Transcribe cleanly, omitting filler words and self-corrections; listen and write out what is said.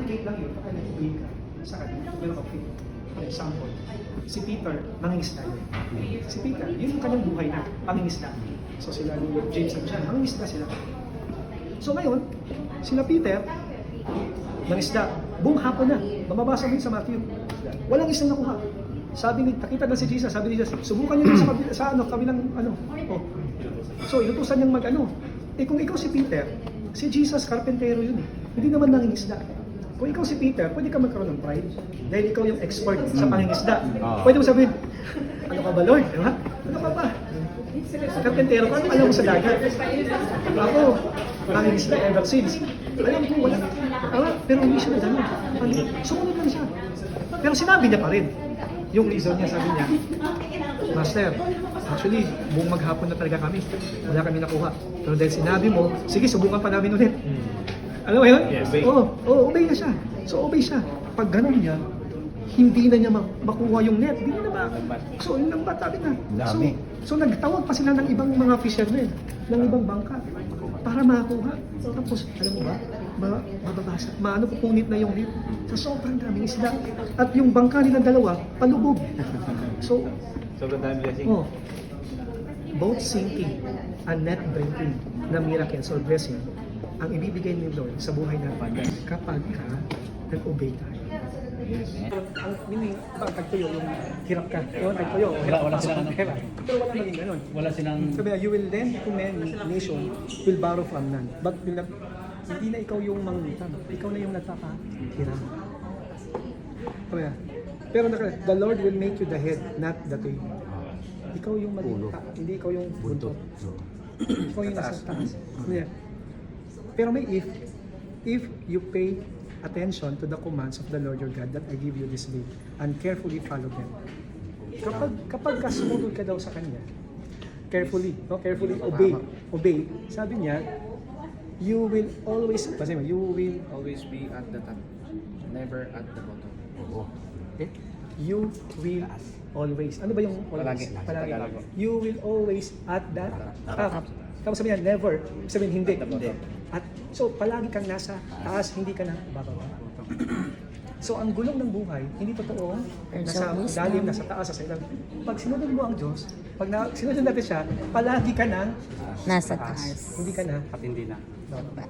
applicate lang yun kapag nag-obey ka sa kanya. Meron ka faith. For example, si Peter, mangingisda yun. Si Peter, yun yung kanyang buhay na, pangingisda. So sila ni James and John, mangingisda sila. So ngayon, sila Peter, mangisda, buong hapon na, mababasa mo yun sa Matthew. Walang isang nakuha. Sabi ni, nakita na si Jesus, sabi ni Jesus, subukan niyo sa kabilang oh. So inutusan niyang kung ikaw si Peter, si Jesus karpentero yun eh. Hindi naman nangingisda. Kung ikaw si Peter, pwede ka magkaroon ng pride dahil ikaw yung expert sa pangingisda. Pwede mo sabihin, ano ka ba Lord? Diba? Ano ka ba? Karpentero ka, ano alam mo sa dagat? Ako, nangingisda ever since. Alam ko, wala. Pero hindi siya na gano'n. Sumunod lang siya. Pero sinabi niya pa rin. Yung reason niya, sabi niya, Master, actually, buong maghapon na talaga kami. Wala kami nakuha. Pero dahil sinabi mo, sige, subukan pa namin ulit. Alam mo yun? Yeah, obey. Obey na siya. So, obey siya. Pag ganun niya, hindi na niya makuha yung net. Hindi na So, yun lang ba? Sabi na. So, nagtawag pa sila ng ibang mga fishermen, ng ibang bangka, para makakuha. Tapos, alam mo ba? Mababasa. Pupunit na yung net. Sa sobrang daming isda. At yung bangka nilang dalawa, palubog. So, sobrang dami blessing. Both sinking and net breaking na miracles or blessing ang ibibigay ni Lord sa buhay natin kapag ka nag-obey tayo. Ang meaning, tagpuyo yung hirap ka. Tagpuyo, Wala silang hirap. Pero wala naging ganun. Wala silang... Sabi na, you will lend to many nation will borrow from none. But hindi na ikaw yung mangutang. Ikaw na yung nagkakahiram. Sabi na, pero the Lord will make you the head, not the tail. Ikaw yung maliit, hindi ikaw yung buntot. Ikaw yung nasa taas. Yeah. Pero may if you pay attention to the commands of the Lord your God that I give you this day and carefully follow them. Kapag sumunod ka daw sa Kanya, carefully obey. Sabi niya, you will always be at the top, never at the bottom. Okay? You will always. Ano ba yung always? Palagi. You will always at the top. Tapos sabihin niya, never. Sabihin hindi. At so palagi kang nasa taas, hindi ka na bababa. So ang gulong ng buhay, hindi totoo nasa dalim, nasa taas, sa ilalim. Pag sinunod mo ang Diyos, sinunod natin siya, palagi ka nang nasa taas. Hindi ka na At hindi na. bababa.